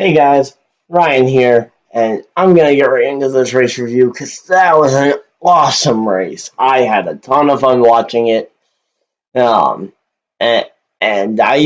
Hey guys, Ryan here, and I'm gonna get right into this race review because that was an awesome race. I had a ton of fun watching it. Um, and, and I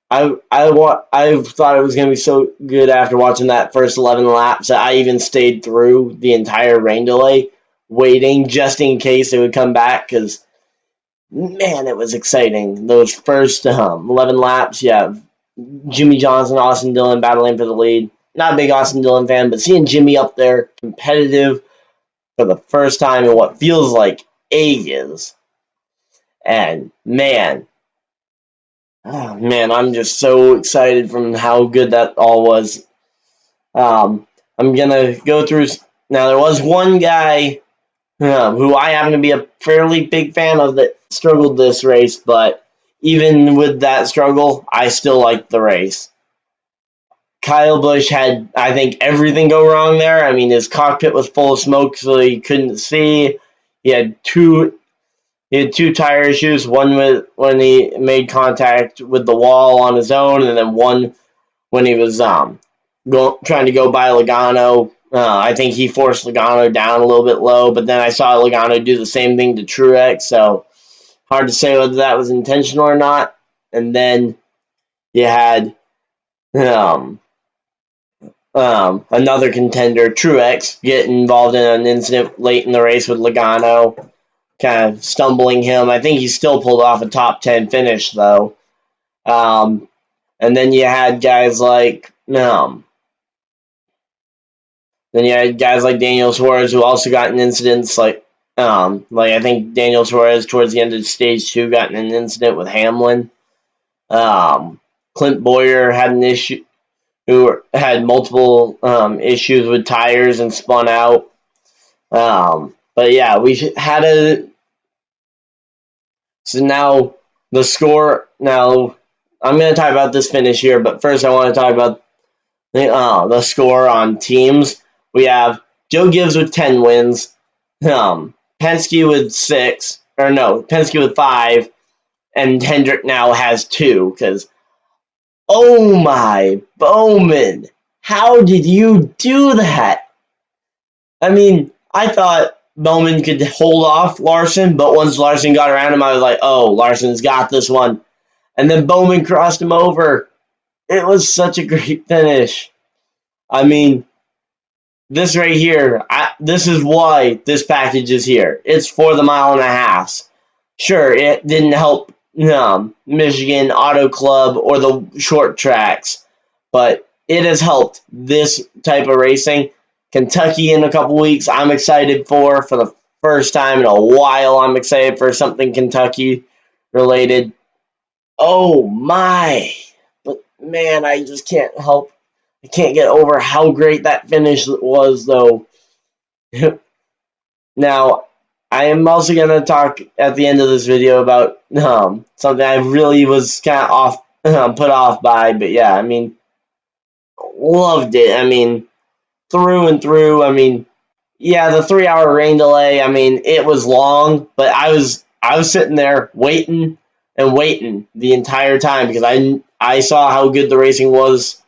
thought it was gonna be so good after watching that first 11 laps that I even stayed through the entire rain delay, waiting just in case it would come back. Because man, it was exciting. Those first 11 laps, yeah. Jimmy Johnson, Austin Dillon battling for the lead. Not a big Austin Dillon fan, but seeing Jimmy up there competitive for the first time in what feels like ages. And man, oh man, I'm just so excited from how good that all was. I'm gonna go through. Now, there was one guy who I happen to be a fairly big fan of that struggled this race, but even with that struggle, I still liked the race. Kyle Busch had, I think, everything go wrong there. I mean, his cockpit was full of smoke, so he couldn't see. He had two tire issues. One with when he made contact with the wall on his own, and then one when he was trying to go by Logano. I think he forced Logano down a little bit low, but then I saw Logano do the same thing to Truex, so hard to say whether that was intentional or not. And then you had um, another contender, Truex, get involved in an incident late in the race with Logano, kind of stumbling him. I think he still pulled off a top 10 finish, though. Um, and then you had guys like Daniel Suarez who also got in incidents like I think Daniel Suarez towards the end of stage two got in an incident with Hamlin. Um, Clint Boyer had an issue who had multiple issues with tires and spun out. But yeah, we had a. So now the score. Now I'm going to talk about this finish here, but first I want to talk about the score on teams. We have Joe Gibbs with 10 wins, Penske with 6, or no, Penske with 5, and Hendrick now has 2 because oh my, Bowman, how did you do that? I mean, I thought Bowman could hold off Larson, but once Larson got around him, I was like, oh, Larson's got this one. And then Bowman crossed him over. It was such a great finish. I mean, this right here, this is why this package is here. It's for the mile and a half. Sure, it didn't help Michigan Auto Club or the short tracks, but it has helped this type of racing. Kentucky in a couple weeks, I'm excited for the first time in a while. I'm excited for something Kentucky related. Oh my! But man, I just can't help. I can't get over how great that finish was, though. Now, I am also going to talk at the end of this video about something I really was kind of put off by, but yeah, I mean, loved it. I mean, through and through. I mean, yeah, the 3-hour rain delay. I mean, it was long, but I was sitting there waiting and waiting the entire time because I saw how good the racing was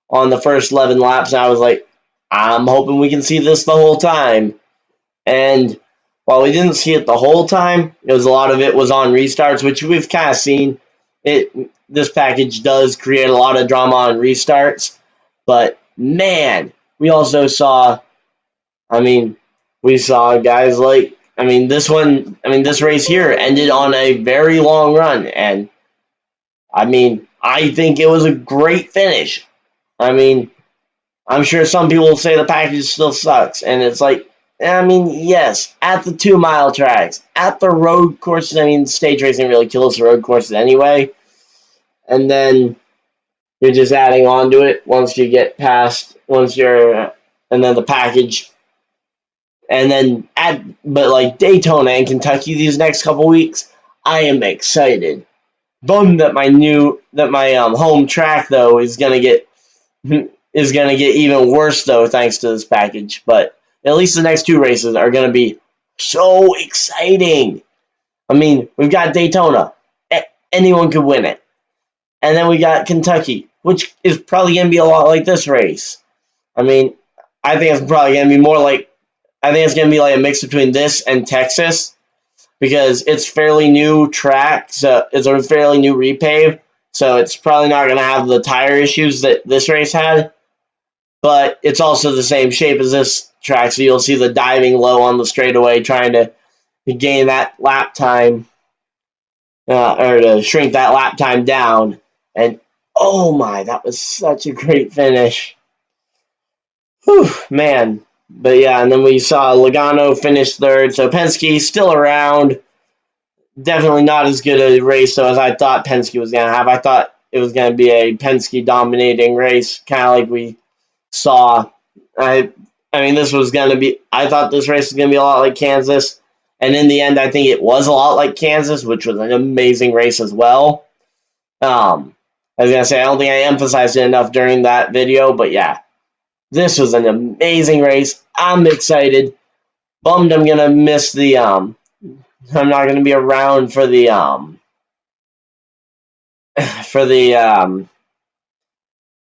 on the first 11 laps, and I was like, I'm hoping we can see this the whole time. And while we didn't see it the whole time, it was a lot of it was on restarts, which we've kind of seen. This package does create a lot of drama on restarts, but man, we also saw. I mean, we saw guys like. I mean, this one. I mean, this race here ended on a very long run, and I mean, I think it was a great finish. I mean, I'm sure some people will say the package still sucks, and it's like, I mean, yes, at the 2 mile tracks, at the road courses. I mean, stage racing really kills the road courses anyway, and then you're just adding on to it once you get past, and then the package, and then but like Daytona and Kentucky these next couple weeks, I am excited. Bummed that my home track though is gonna get even worse though thanks to this package. But at least the next 2 races are gonna be so exciting. I mean, we've got Daytona. Anyone could win it. And then we got Kentucky. which is probably going to be a lot like this race. I mean, I think it's probably going to be more like, I think it's going to be like a mix between this and Texas, because it's fairly new track, so it's a fairly new repave, so it's probably not going to have the tire issues that this race had, but it's also the same shape as this track, so you'll see the diving low on the straightaway, trying to gain that lap time, or to shrink that lap time down, and oh my, that was such a great finish. Whew, man. But yeah, and then we saw Logano finish third, so Penske still around. Definitely not as good a race though as I thought Penske was going to have. I thought it was going to be a Penske dominating race, kind of like we saw. I I mean, this was going to be. I thought this race was going to be a lot like Kansas, and in the end, I think it was a lot like Kansas, which was an amazing race as well. I was going to say I don't think I emphasized it enough during that video, but yeah, this was an amazing race. I'm excited. Bummed I'm going to miss the I'm not going to be around for the for the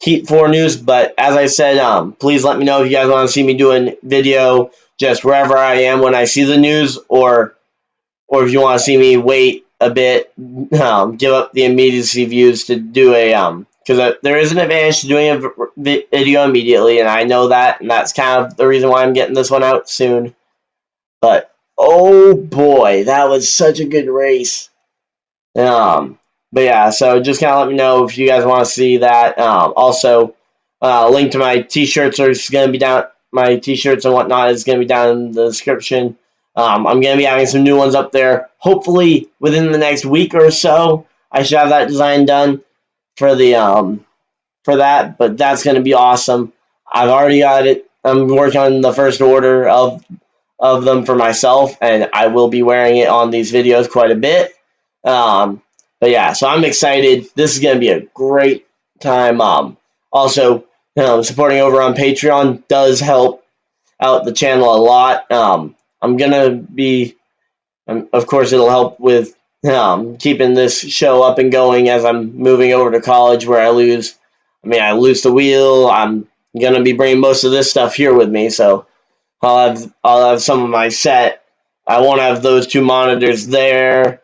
Heat 4 news, but as I said, please let me know if you guys want to see me do a video just wherever I am when I see the news, or if you want to see me wait a bit, give up the immediacy views to do a because there is an advantage to doing a video immediately, and I know that, and that's kind of the reason why I'm getting this one out soon. But oh boy, that was such a good race. But yeah, so just kind of let me know if you guys want to see that. Also, link to my t-shirts are going to be down. My t-shirts and whatnot is going to be down in the description. I'm going to be having some new ones up there. Hopefully, within the next week or so, I should have that design done for the for that. But that's going to be awesome. I've already got it. I'm working on the first order of them for myself, and I will be wearing it on these videos quite a bit. But yeah, so I'm excited. This is going to be a great time. Also, supporting over on Patreon does help out the channel a lot. I'm going to be, of course, it'll help with keeping this show up and going as I'm moving over to college where I lose the wheel. I'm going to be bringing most of this stuff here with me, so I'll have some of my set. I won't have those two monitors there.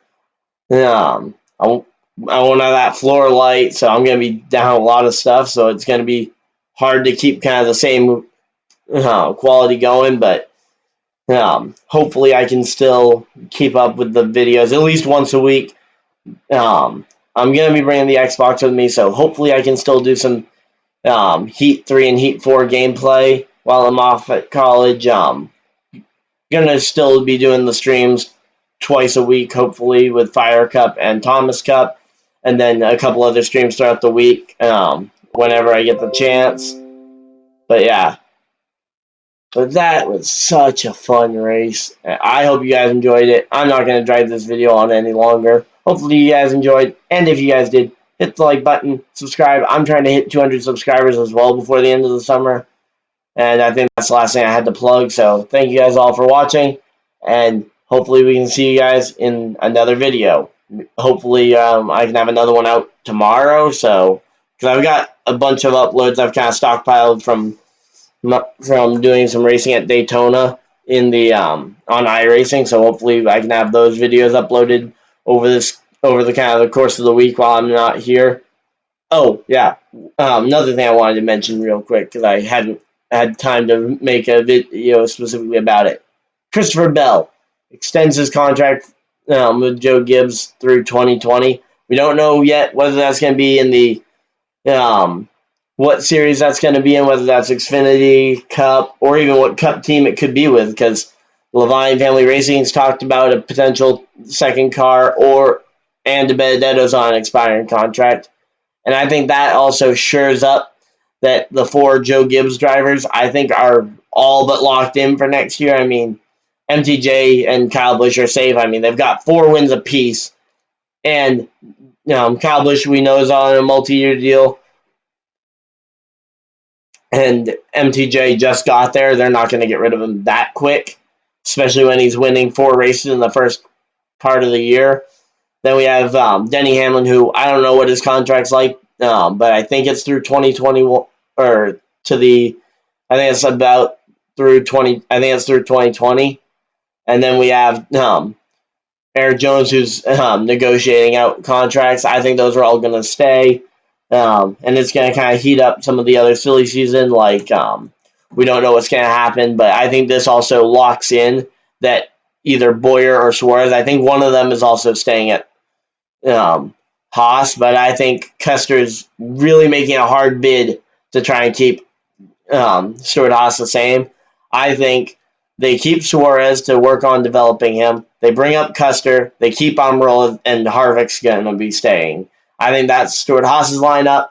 I won't have that floor light, so I'm going to be down a lot of stuff, so it's going to be hard to keep kind of the same quality going, but hopefully I can still keep up with the videos at least once a week. I'm going to be bringing the Xbox with me, so hopefully I can still do some Heat 3 and Heat 4 gameplay while I'm off at college. Gonna still be doing the streams twice a week, hopefully, with Fire Cup and Thomas Cup, and then a couple other streams throughout the week, whenever I get the chance. But yeah, but that was such a fun race. I hope you guys enjoyed it. I'm not going to drag this video on any longer. Hopefully you guys enjoyed, and if you guys did, hit the like button, subscribe. I'm trying to hit 200 subscribers as well before the end of the summer. And I think that's the last thing I had to plug. So thank you guys all for watching. And hopefully we can see you guys in another video. Hopefully I can have another one out tomorrow. So, because I've got a bunch of uploads I've kind of stockpiled from doing some racing at Daytona in the on iRacing. So hopefully I can have those videos uploaded over the kind of the course of the week while I'm not here. Oh yeah, another thing I wanted to mention real quick because I hadn't had time to make a video specifically about it. Christopher Bell extends his contract with Joe Gibbs through 2020. We don't know yet whether that's going to be in the what series that's going to be in, whether that's Xfinity, Cup, or even what Cup team it could be with, because Levine Family Racing's talked about a potential second car, and DiBenedetto's on an expiring contract. And I think that also shores up that the 4 Joe Gibbs drivers, I think, are all but locked in for next year. I mean, MTJ and Kyle Busch are safe. I mean, they've got 4 wins apiece. And Kyle Busch, we know, is on a multi-year deal. And MTJ just got there. They're not going to get rid of him that quick, especially when he's winning 4 races in the first part of the year. Then we have Denny Hamlin, who I don't know what his contract's like but I think it's through 2021 or to the. I think it's about through 20. I think it's through 2020, and then we have Eric Jones, who's negotiating out contracts. I think those are all going to stay. And it's going to kind of heat up some of the other silly season. Like, we don't know what's going to happen, but I think this also locks in that either Boyer or Suarez, I think one of them is also staying at Haas, but I think Custer's really making a hard bid to try and keep Stuart Haas the same. I think they keep Suarez to work on developing him. They bring up Custer. They keep Amaral, and Harvick's going to be staying. I think that's Stuart Haas's lineup.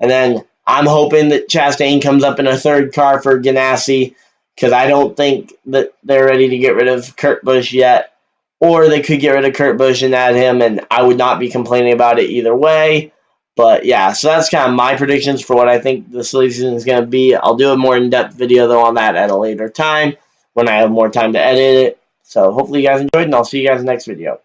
And then I'm hoping that Chastain comes up in a third car for Ganassi, because I don't think that they're ready to get rid of Kurt Busch yet. Or they could get rid of Kurt Busch and add him, and I would not be complaining about it either way. But yeah, so that's kind of my predictions for what I think the silly season is going to be. I'll do a more in-depth video, though, on that at a later time when I have more time to edit it. So hopefully you guys enjoyed, and I'll see you guys in the next video.